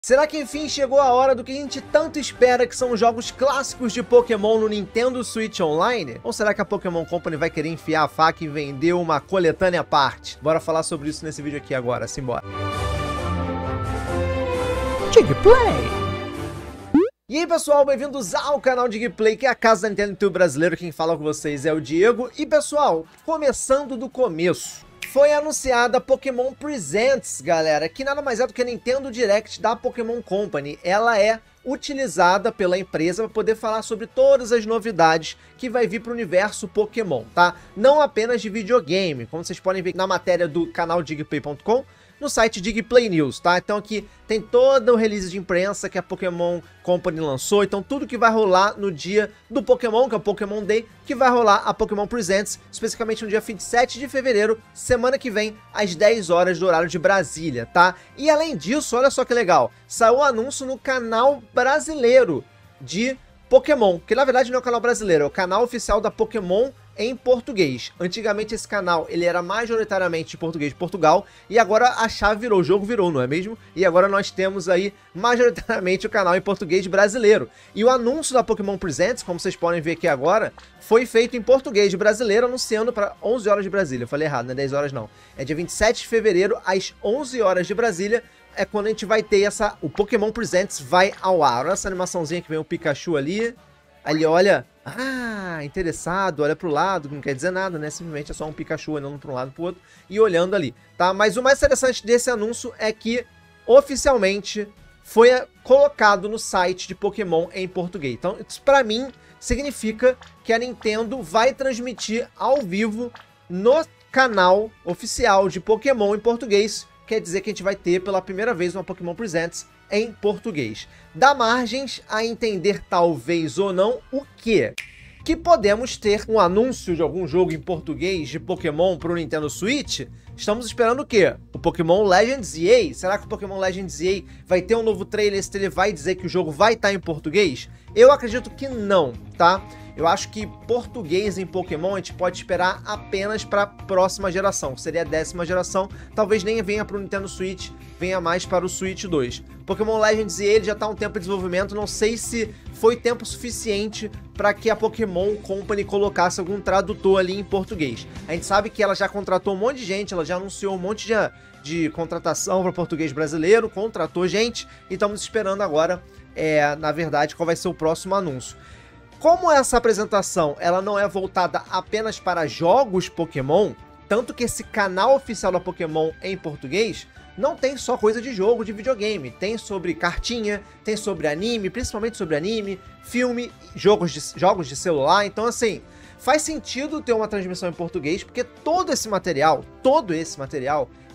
Será que enfim chegou a hora do que a gente tanto espera, que são os jogos clássicos de Pokémon no Nintendo Switch Online? Ou será que a Pokémon Company vai querer enfiar a faca e vender uma coletânea à parte? Bora falar sobre isso nesse vídeo aqui agora, simbora. Digplay! E aí pessoal, bem-vindos ao canal Digplay, que é a casa da Nintendo YouTube brasileiro. Quem fala com vocês é o Diego. E pessoal, começando do começo, foi anunciada a Pokémon Presents, galera, que nada mais é do que a Nintendo Direct da Pokémon Company. Ela é utilizada pela empresa para poder falar sobre todas as novidades que vai vir para o universo Pokémon, tá? Não apenas de videogame, como vocês podem ver na matéria do canal Digplay.com, no site Digplay News, tá? Então aqui tem todo o release de imprensa que a Pokémon Company lançou, então tudo que vai rolar no dia do Pokémon, que é o Pokémon Day, que vai rolar a Pokémon Presents, especificamente no dia 27 de fevereiro, semana que vem, às 10 horas do horário de Brasília, tá? E além disso, olha só que legal, saiu o anúncio no canal brasileiro de Pokémon, que na verdade não é o canal brasileiro, é o canal oficial da Pokémon em português. Antigamente esse canal ele era majoritariamente de português de Portugal, e agora a chave virou, o jogo virou, não é mesmo? E agora nós temos aí majoritariamente o canal em português brasileiro. E o anúncio da Pokémon Presents, como vocês podem ver aqui agora, foi feito em português brasileiro, anunciando para 11 horas de Brasília. Eu falei errado, não é 10 horas não. É dia 27 de fevereiro, às 11 horas de Brasília, é quando a gente vai ter o Pokémon Presents vai ao ar. Olha essa animaçãozinha que vem o Pikachu ali. Ali, olha, interessado, olha pro lado, não quer dizer nada, né? Simplesmente é só um Pikachu andando para um lado pro outro e olhando ali, tá? Mas o mais interessante desse anúncio é que, oficialmente, foi colocado no site de Pokémon em português. Então, isso pra mim significa que a Nintendo vai transmitir ao vivo no canal oficial de Pokémon em português. Quer dizer que a gente vai ter pela primeira vez uma Pokémon Presents em português. Dá margens a entender, talvez ou não, o quê? Que podemos ter um anúncio de algum jogo em português de Pokémon para o Nintendo Switch. Estamos esperando o quê? O Pokémon Legends EA? Será que o Pokémon Legends EA vai ter um novo trailer? Esse trailer vai dizer que o jogo vai estar em português? Eu acredito que não, tá? Eu acho que português em Pokémon a gente pode esperar apenas para a próxima geração, que seria a 10ª geração. Talvez nem venha para o Nintendo Switch, venha mais para o Switch 2. Pokémon Legends e ele já está há um tempo de desenvolvimento, não sei se foi tempo suficiente para que a Pokémon Company colocasse algum tradutor ali em português. A gente sabe que ela já contratou um monte de gente, ela já anunciou um monte de contratação para português brasileiro, contratou gente, e estamos esperando agora, na verdade, qual vai ser o próximo anúncio. Como essa apresentação ela não é voltada apenas para jogos Pokémon, tanto que esse canal oficial da Pokémon em português não tem só coisa de jogo, de videogame. Tem sobre cartinha, tem sobre anime, principalmente sobre anime, filme, jogos de celular. Então assim, faz sentido ter uma transmissão em português, porque todo esse material,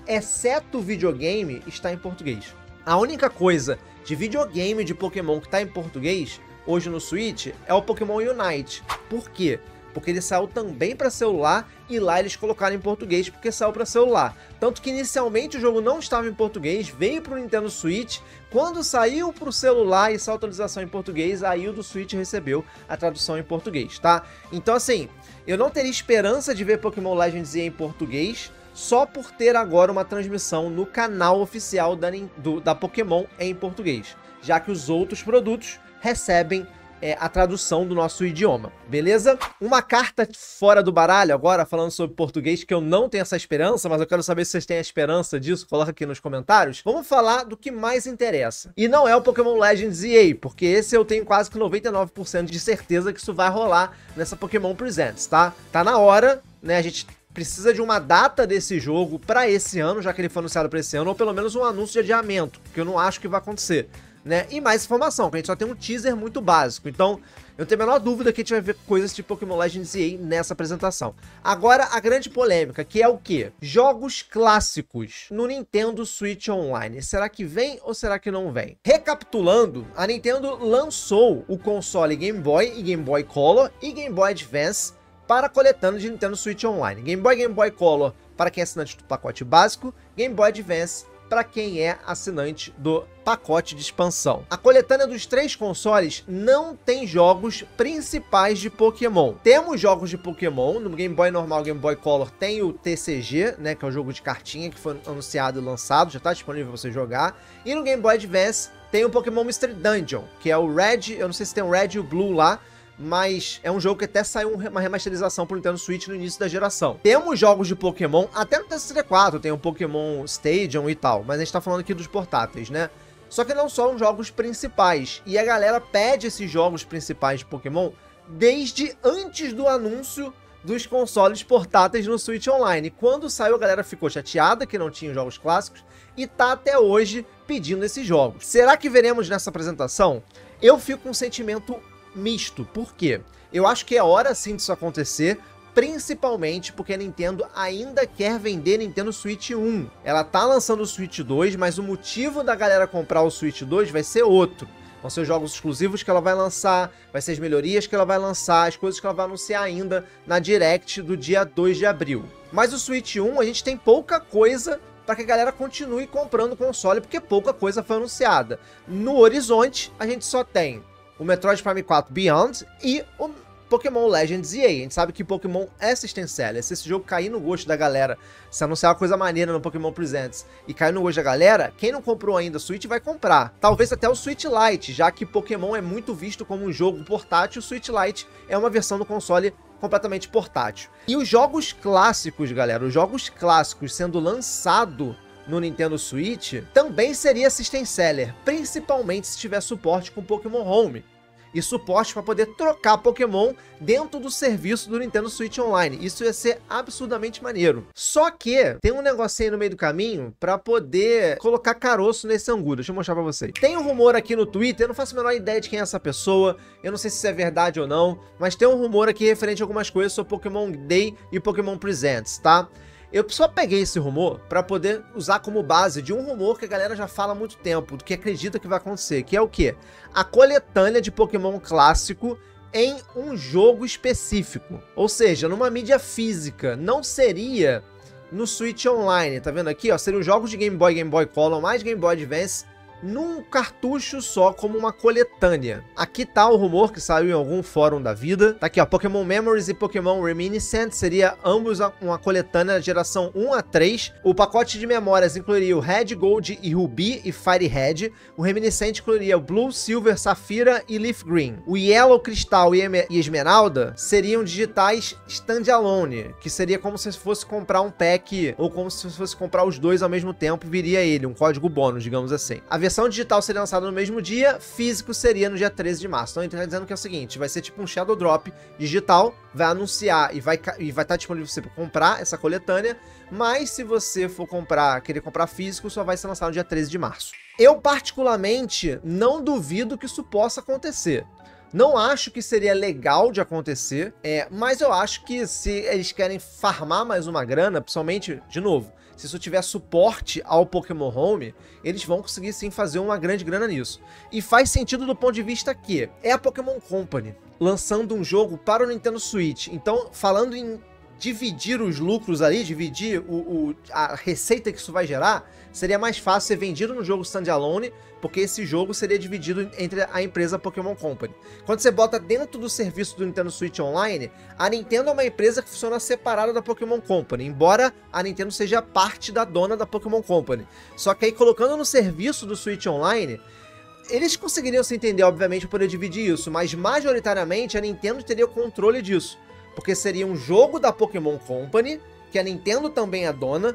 exceto o videogame, está em português. A única coisa de videogame de Pokémon que está em português hoje no Switch é o Pokémon Unite. Por quê? Porque ele saiu também para celular, e lá eles colocaram em português porque saiu para celular. Tanto que inicialmente o jogo não estava em português, veio para o Nintendo Switch. Quando saiu para o celular e essa atualização em português, aí o do Switch recebeu a tradução em português, tá? Então assim, eu não teria esperança de ver Pokémon Legends em português só por ter agora uma transmissão no canal oficial da Pokémon em português, já que os outros produtos recebem a tradução do nosso idioma, beleza? Uma carta fora do baralho agora, falando sobre português, que eu não tenho essa esperança, mas eu quero saber se vocês têm a esperança disso, coloca aqui nos comentários. Vamos falar do que mais interessa. E não é o Pokémon Legends EA, porque esse eu tenho quase que 99% de certeza que isso vai rolar nessa Pokémon Presents, tá? Tá na hora, né? A gente precisa de uma data desse jogo para esse ano, já que ele foi anunciado para esse ano, ou pelo menos um anúncio de adiamento, que eu não acho que vai acontecer, né? E mais informação, que a gente só tem um teaser muito básico. Então, eu tenho a menor dúvida que a gente vai ver coisas de Pokémon Legends EA nessa apresentação. Agora, a grande polêmica, que é o quê? Jogos clássicos no Nintendo Switch Online. Será que vem ou será que não vem? Recapitulando, a Nintendo lançou o console Game Boy e Game Boy Color e Game Boy Advance para coletânea de Nintendo Switch Online. Game Boy Color para quem é assinante do pacote básico, Game Boy Advance para quem é assinante do pacote de expansão. A coletânea dos 3 consoles não tem jogos principais de Pokémon. Temos jogos de Pokémon, no Game Boy normal, Game Boy Color tem o TCG, né, que é o jogo de cartinha que foi anunciado e lançado, já está disponível para você jogar. E no Game Boy Advance tem o Pokémon Mystery Dungeon, que é o Red, eu não sei se tem o Red e o Blue lá, mas é um jogo que até saiu uma remasterização pro Nintendo Switch no início da geração. Temos jogos de Pokémon, até no TCG4 tem o Pokémon Stadium e tal, mas a gente tá falando aqui dos portáteis, né? Só que não são jogos principais, e a galera pede esses jogos principais de Pokémon desde antes do anúncio dos consoles portáteis no Switch Online. Quando saiu, a galera ficou chateada que não tinha jogos clássicos e tá até hoje pedindo esses jogos. Será que veremos nessa apresentação? Eu fico com um sentimento misto. Por quê? Eu acho que é hora sim disso acontecer, principalmente porque a Nintendo ainda quer vender Nintendo Switch 1. Ela tá lançando o Switch 2, mas o motivo da galera comprar o Switch 2 vai ser outro. Vão ser os jogos exclusivos que ela vai lançar, vai ser as melhorias que ela vai lançar, as coisas que ela vai anunciar ainda na Direct do dia 2 de abril. Mas o Switch 1, a gente tem pouca coisa para que a galera continue comprando o console, porque pouca coisa foi anunciada. No horizonte, a gente só tem o Metroid Prime 4 Beyond e o Pokémon Legends EA. A gente sabe que Pokémon é system seller. Se esse jogo cair no gosto da galera, se anunciar uma coisa maneira no Pokémon Presents e cair no gosto da galera, quem não comprou ainda o Switch vai comprar. Talvez até o Switch Lite, já que Pokémon é muito visto como um jogo portátil, o Switch Lite é uma versão do console completamente portátil. E os jogos clássicos, galera, os jogos clássicos sendo lançado no Nintendo Switch também seria system seller, principalmente se tiver suporte com Pokémon Home e suporte para poder trocar Pokémon dentro do serviço do Nintendo Switch Online. Isso ia ser absurdamente maneiro. Só que tem um negocinho aí no meio do caminho para poder colocar caroço nesse angu. Deixa eu mostrar para vocês. Tem um rumor aqui no Twitter, eu não faço a menor ideia de quem é essa pessoa, eu não sei se isso é verdade ou não, mas tem um rumor aqui referente a algumas coisas sobre Pokémon Day e Pokémon Presents, tá? Eu só peguei esse rumor para poder usar como base de um rumor que a galera já fala há muito tempo, do que acredita que vai acontecer, que é o quê? A coletânea de Pokémon clássico em um jogo específico. Ou seja, numa mídia física. Não seria no Switch Online, tá vendo aqui? Ó, seriam jogos de Game Boy Color, mais Game Boy Advance, num cartucho só, como uma coletânea. Aqui tá o rumor que saiu em algum fórum da vida. Tá aqui, ó, Pokémon Memories e Pokémon Reminiscent seria ambos uma coletânea geração 1 a 3. O pacote de memórias incluiria o Red, Gold e Ruby e Fire Red. O Reminiscent incluiria o Blue, Silver, Safira e Leaf Green. O Yellow, Cristal e Esmeralda seriam digitais standalone, que seria como se fosse comprar um pack, ou como se fosse comprar os dois ao mesmo tempo, viria ele, um código bônus, digamos assim. A versão digital seria lançada no mesmo dia, físico seria no dia 13 de março. Então ele tá dizendo que é o seguinte, vai ser tipo um Shadow Drop digital, vai anunciar e vai estar disponível para você comprar essa coletânea, mas se você for querer comprar físico, só vai ser lançado no dia 13 de março. Eu particularmente não duvido que isso possa acontecer. Não acho que seria legal de acontecer, mas eu acho que se eles querem farmar mais uma grana, principalmente, de novo, se isso tiver suporte ao Pokémon Home, eles vão conseguir sim fazer uma grande grana nisso. E faz sentido do ponto de vista que é a Pokémon Company lançando um jogo para o Nintendo Switch. Então, falando em dividir os lucros ali, dividir a receita que isso vai gerar, seria mais fácil ser vendido no jogo standalone, porque esse jogo seria dividido entre a empresa Pokémon Company. Quando você bota dentro do serviço do Nintendo Switch Online, a Nintendo é uma empresa que funciona separada da Pokémon Company, embora a Nintendo seja parte da dona da Pokémon Company. Só que aí, colocando no serviço do Switch Online, eles conseguiriam se entender, obviamente, para poder dividir isso, mas majoritariamente a Nintendo teria o controle disso, porque seria um jogo da Pokémon Company, que a Nintendo também é dona,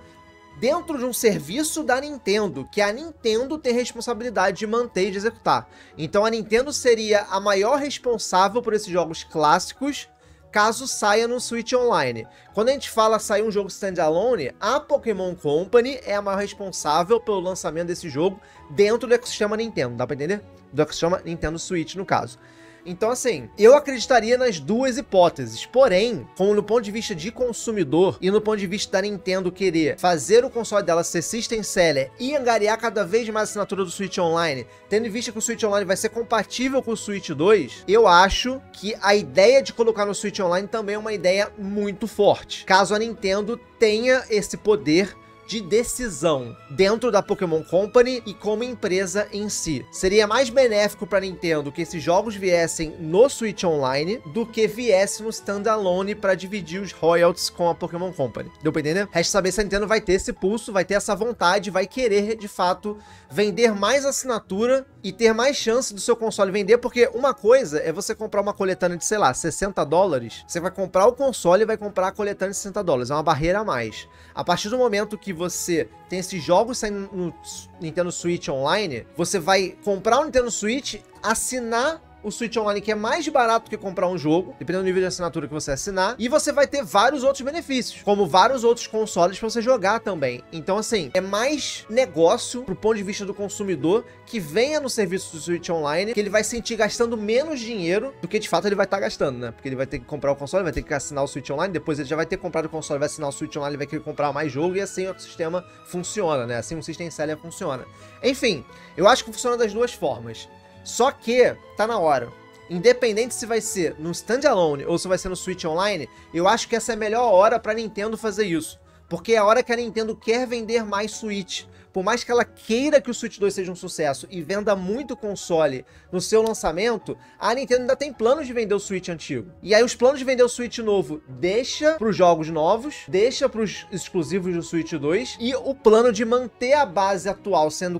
dentro de um serviço da Nintendo, que a Nintendo tem responsabilidade de manter e de executar. Então a Nintendo seria a maior responsável por esses jogos clássicos, caso saia no Switch Online. Quando a gente fala sair um jogo standalone, a Pokémon Company é a maior responsável pelo lançamento desse jogo dentro do ecossistema Nintendo, dá pra entender? Do ecossistema Nintendo Switch, no caso. Então, assim, eu acreditaria nas duas hipóteses, porém, como no ponto de vista de consumidor e no ponto de vista da Nintendo querer fazer o console dela ser system seller e angariar cada vez mais a assinatura do Switch Online, tendo em vista que o Switch Online vai ser compatível com o Switch 2, eu acho que a ideia de colocar no Switch Online também é uma ideia muito forte, caso a Nintendo tenha esse poder de decisão dentro da Pokémon Company e como empresa em si. Seria mais benéfico para a Nintendo que esses jogos viessem no Switch Online do que viesse no standalone para dividir os royalties com a Pokémon Company. Deu pra entender? Resta saber se a Nintendo vai ter esse pulso, vai ter essa vontade, vai querer de fato vender mais assinatura e ter mais chance do seu console vender, porque uma coisa é você comprar uma coletânea de, sei lá, $60, você vai comprar o console e vai comprar a coletânea de $60, é uma barreira a mais. A partir do momento que você tem esses jogos saindo no Nintendo Switch Online, você vai comprar o Nintendo Switch, assinar o Switch Online, que é mais barato que comprar um jogo, dependendo do nível de assinatura que você assinar, e você vai ter vários outros benefícios, como vários outros consoles para você jogar também. Então, assim, é mais negócio pro ponto de vista do consumidor que venha no serviço do Switch Online, que ele vai sentir gastando menos dinheiro do que de fato ele vai estar gastando, né? Porque ele vai ter que comprar o console, vai ter que assinar o Switch Online, depois ele já vai ter comprado o console, vai assinar o Switch Online, ele vai querer comprar mais jogo, e assim o sistema funciona, né? Assim o System Seller funciona. Enfim, eu acho que funciona das duas formas. Só que tá na hora. Independente se vai ser no standalone ou se vai ser no Switch Online, eu acho que essa é a melhor hora pra Nintendo fazer isso. Porque é a hora que a Nintendo quer vender mais Switch. Por mais que ela queira que o Switch 2 seja um sucesso e venda muito console no seu lançamento, a Nintendo ainda tem planos de vender o Switch antigo. E aí os planos de vender o Switch novo deixa para os jogos novos, deixa para os exclusivos do Switch 2, e o plano de manter a base atual sendo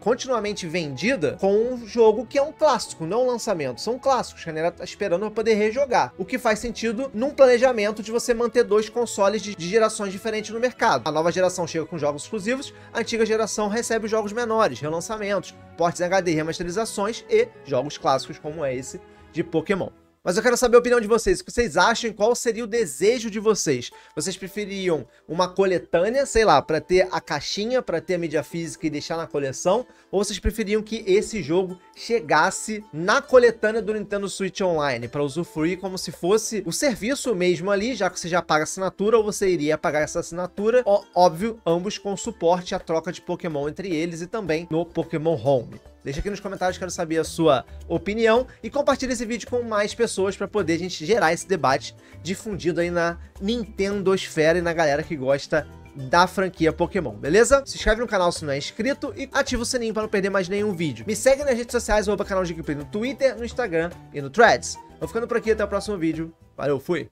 continuamente vendida com um jogo que é um clássico, não um lançamento. São clássicos que a galera tá esperando para poder rejogar. O que faz sentido num planejamento de você manter dois consoles de gerações diferentes no mercado. A nova geração chega com jogos exclusivos, a antiga geração recebe os jogos menores, relançamentos, portes HD, remasterizações e jogos clássicos como esse de Pokémon. Mas eu quero saber a opinião de vocês, o que vocês acham, qual seria o desejo de vocês? Vocês preferiam uma coletânea, sei lá, para ter a caixinha, para ter a mídia física e deixar na coleção? Ou vocês preferiam que esse jogo chegasse na coletânea do Nintendo Switch Online, para usufruir como se fosse o serviço mesmo ali, já que você já paga assinatura, ou você iria pagar essa assinatura? Óbvio, ambos com suporte à troca de Pokémon entre eles e também no Pokémon Home. Deixa aqui nos comentários, quero saber a sua opinião e compartilhe esse vídeo com mais pessoas para poder a gente gerar esse debate difundido aí na Nintendosfera e na galera que gosta da franquia Pokémon, beleza? Se inscreve no canal se não é inscrito e ativa o sininho para não perder mais nenhum vídeo. Me segue nas redes sociais, @canal de Gameplay no Twitter, no Instagram e no Threads. Vou ficando por aqui, até o próximo vídeo. Valeu, fui!